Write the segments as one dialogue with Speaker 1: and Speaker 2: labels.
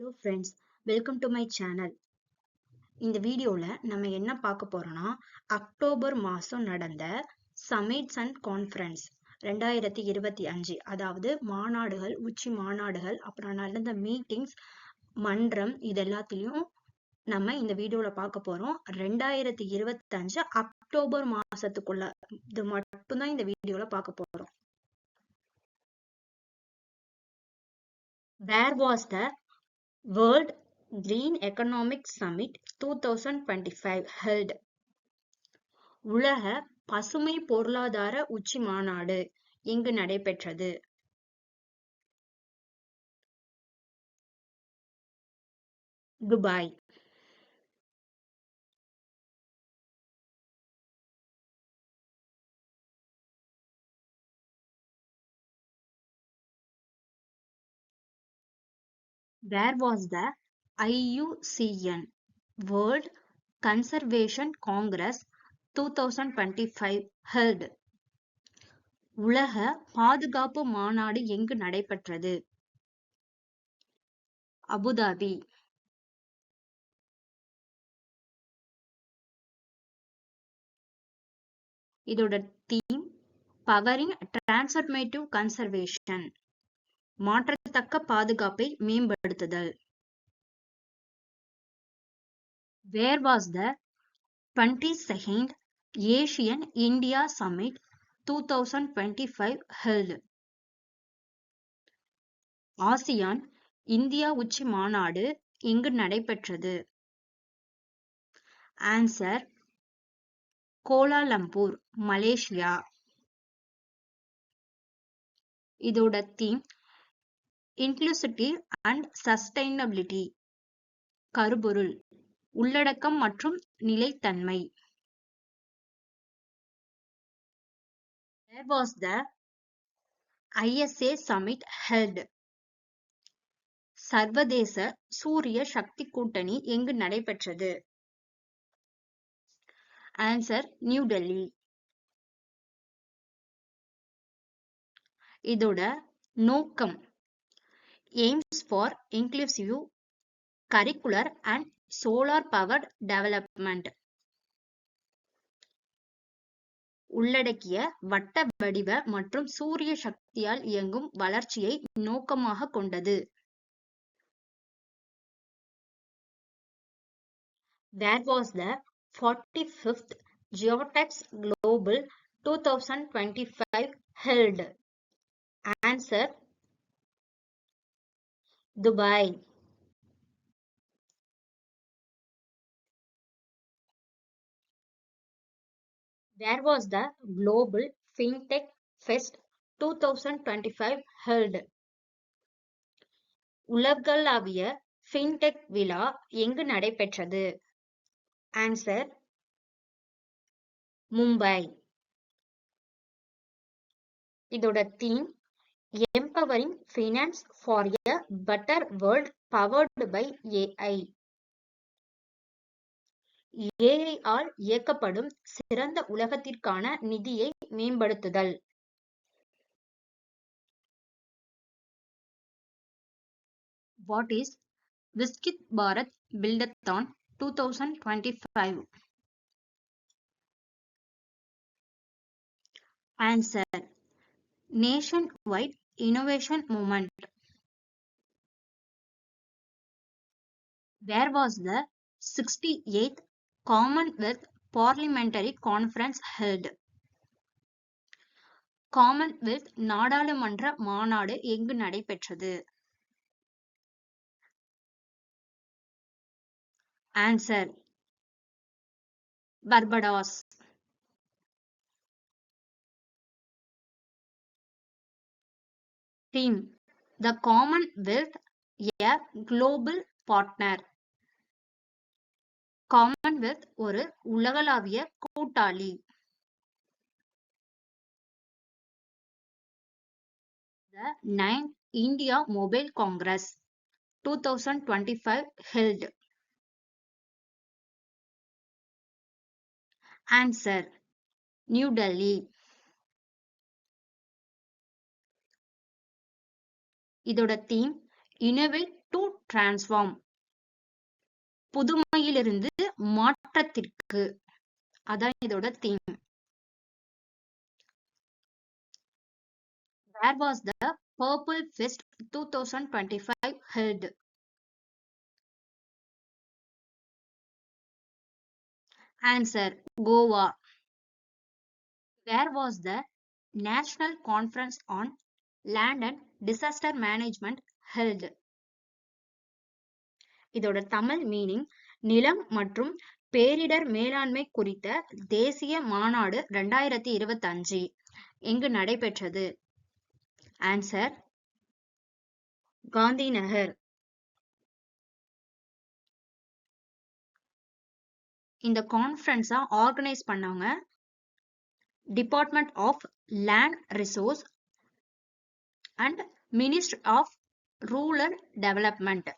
Speaker 1: Hello friends, welcome to my channel. இந்த வீடியோல நம்ம என்ன பார்க்க போறோம்னா அக்டோபர் மாசம் நடந்த சமிட்ஸ் அண்ட் கான்ஃபரன்ஸ் 2025, அதாவது மாநாடுகள், உச்சி மாநாடுகள், அப்புறம் நடந்த மீட்டிங்ஸ், மன்றம், இது எல்லாத்துலயும் நம்ம இந்த வீடியோல பார்க்க போறோம். 2025 அக்டோபர் மாசத்துக்குள்ள இது மட்டும்தான் இந்த வீடியோல பார்க்க போறோம். Where was the World Green Economic Summit 2025 held? உலக பசுமை பொருளாதார உச்சி மாநாடு எங்கு நடைபெற்றது? Dubai. Where was the IUCN World Conservation Congress 2025 held? உலக பாதுகாப்பு மாநாடு எங்கு நடைபெற்றது? அபுதாபி. இதோட தீம் பவரிங் டிரான்ஸ்ஃபர்மேட்டிவ் கன்சர்வேஷன், மாற்றத்தக்க பாதுகாப்பை மேம்படுத்துதல். Where was the 22nd Asian India Summit 2025 held? ASEAN India உச்சி மாநாடு எங்கு நடைபெற்றது? Answer Kuala Lumpur, Malaysia. இதோட தீம் இன்க்ளூசிவிட்டி அண்ட் சஸ்டைனபிலிட்டி, கருப்பொருள், உள்ளடக்கம் மற்றும் நிலைத்தன்மை. Where was the ISA Summit held? சர்வதேச சூரிய சக்தி கூட்டணி எங்கு நடைபெற்றது? Answer New Delhi. இதோட நோக்கம் AIIMS for inclusive curricular and solar powered development, உள்ளடக்கிய வட்ட வடிவ மற்றும் சூரிய சக்தியால் இயங்கும் வளர்ச்சியை நோக்கமாக கொண்டது. Where was the 45th GeoTech Global 2025 held? Answer Dubai. Where was the Global FinTech Fest 2025 held? உலகளாவிய ஃபின்டெக் விழா எங்கு நடைபெற்றது? ஆன்சர் மும்பை. இதோட theme empowering finance for a better world powered by AI, AI ஆல் இயக்கப்படும் சிறந்த உலகத்திற்கான நிதியை மேம்படுத்துதல். What is Viksit Bharat Buildathon 2025? Answer Nationwide Innovation Movement. Where was the 68th Commonwealth Parliamentary Conference held? Commonwealth நாடாளுமன்ற மாநாடு எங்கு நடைபெற்றது? Answer Barbados. Theme the Commonwealth a global partner, Commonwealth ஒரு உலகளாவிய கூட்டாளி. The 9th India Mobile Congress 2025 held. Answer New Delhi. இதோட theme Innovate to transform. புதுமையிலிருந்து மாற்றத்திற்கு. அதான் இதோட theme. Where was the Purple Fest 2025 held? Answer: Goa. Where was the National Conference on Land and Disaster Management held? இதோட Tamil meaning நிலம் மற்றும் பேரிடர் மேலாண்மை குறித்த தேசிய மாநாடு 2025 எங்கு நடைபெற்றது? ஆன்சர்: காந்தி நகர். இந்த கான்ஃபரன்ஸா ஆர்கனைஸ் பண்ணவங்க department of land resource and ministry of rural development.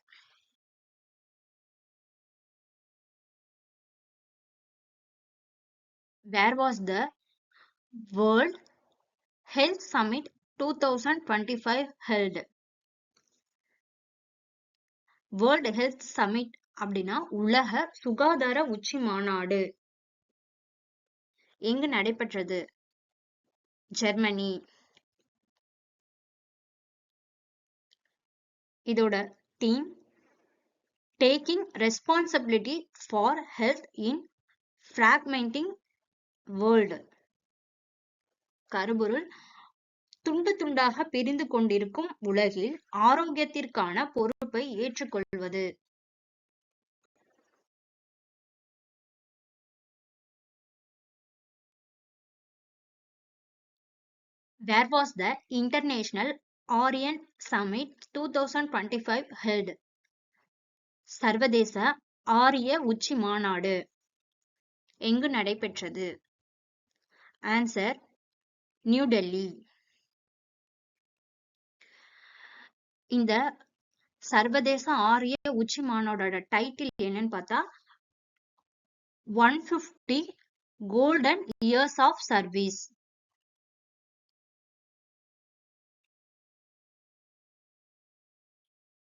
Speaker 1: Where was the World Health Summit 2025 held? World health summit அப்படின்னா உலக சுகாதார உச்சி மாநாடு எங்கு நடைபெற்றது? ஜெர்மனி. இதோட theme taking responsibility for health in fragmenting world. கருப்பொருள் துண்டு துண்டாக பிரிந்து கொண்டிருக்கும் உலகில் ஆரோக்கியத்திற்கான பொறுப்பை ஏற்றுக்கொள்வது. Where was the International Orient Summit 2025 held? சர்வதேச ஆரிய உச்சி மாநாடு எங்கு நடைபெற்றது? Answer: New Delhi. இந்த சர்வதேச ஆரிய உச்சி மாநாடோட டைட்டில் என்னன்னு பார்த்தா 150 golden years of service.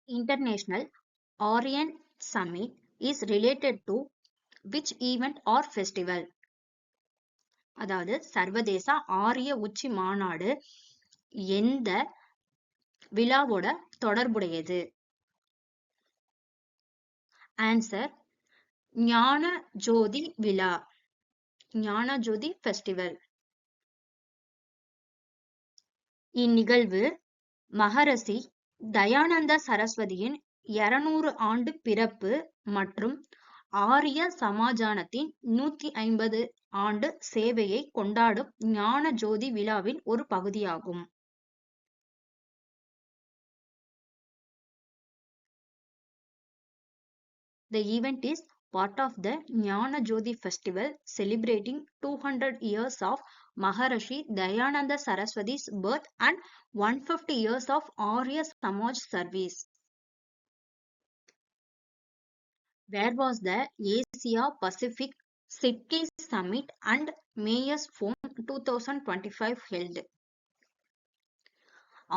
Speaker 1: International Orient Summit is related to which event or festival? அதாவது சர்வதேச ஆரிய உச்சி மாநாடு எந்த விழாவோட தொடர்புடையது? ஆன்சர்: ஞான ஜோதி விழா, ஞான ஜோதி ஃபெஸ்டிவல். இந்நிகழ்வு மகரிஷி தயானந்த சரஸ்வதியின் 200 ஆண்டு பிறப்பு மற்றும் ஆரிய சமாஜத்தின் 150 ஆண்டு சேவையை கொண்டாடும் ஞான ஜோதி விழாவின் ஒரு பகுதியாகும். The event is part of the Jnana Jyoti festival celebrating 200 years of Maharishi Dayananda Saraswati's birth and 150 years of Arya Samaj service. Where was the Asia Pacific Cities Summit and Mayors Forum 2025 held?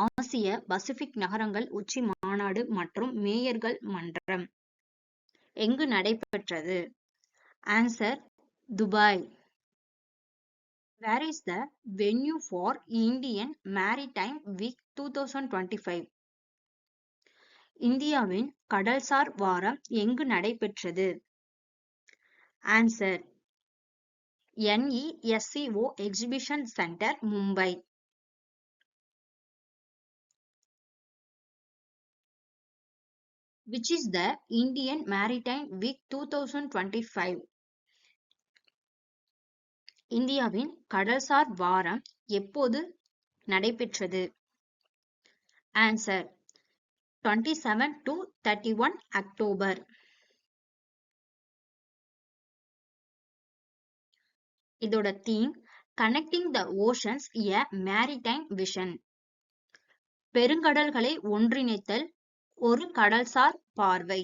Speaker 1: ஆசிய Pacific நகரங்கள் உச்சி மாநாடு மற்றும் மேயர்கள் மன்றம் எங்கு நடைபெற்றது? Answer: Dubai. Where is the venue for Indian Maritime Week 2025? இந்தியாவின் கடல்சார் வாரம் எங்கு நடைபெற்றது? Answer: NESCO exhibition centre, Mumbai. Which is the Indian Maritime Week 2025? இந்தியாவின் கடல்சார் வாரம் எப்போது நடைபெற்றது? Answer: 27 to 31 October. இதோட theme connecting the oceans a maritime vision. பெருங்கடல்களை ஒன்றிணைத்தல் ஒரு கடல்சார் பார்வை.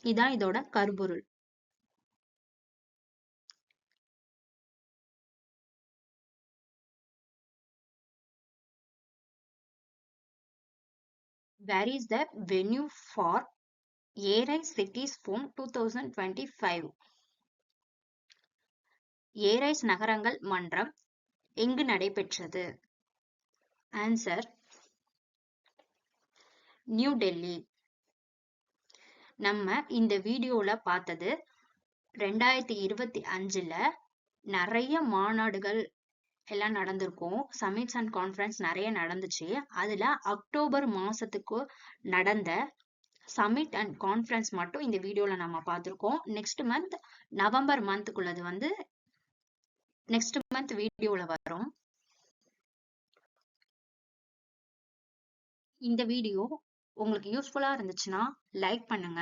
Speaker 1: இதான் இதோட கருப்பொருள். Where is the venue for Arise Cities Forum 2025. ஏரைஸ் நகரங்கள் மன்றம் எங்கு நடைபெற்றது? Answer New Delhi. நம்ம இந்த வீடியோல பார்த்தது 2025ல நிறைய மாநாடுகள் எல்லாம் நடந்திருக்கும். சமிட்ஸ் அண்ட் கான்ஃபரன்ஸ் நிறைய நடந்துச்சு. அதுல அக்டோபர் மாசத்துக்கு நடந்த சமிட் அண்ட் கான்ஃபரன்ஸ் மட்டும் இந்த வீடியோல நம்ம பார்த்திருக்கோம். நெக்ஸ்ட் மந்த் நவம்பர் மந்த்துக்குள்ளது வந்து நெக்ஸ்ட் மந்த் வீடியோல வரும். இந்த வீடியோ உங்களுக்கு யூஸ்ஃபுல்லா இருந்துச்சுன்னா லைக் பண்ணுங்க.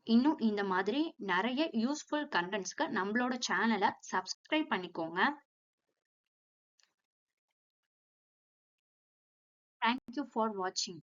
Speaker 1: இன்னும் இந்த மாதிரி நிறைய யூஸ்ஃபுல் கண்டென்ட்ஸ்க்கு நம்மளோட சேனலை சப்ஸ்கிரைப் பண்ணிக்கோங்க. Thank you for watching.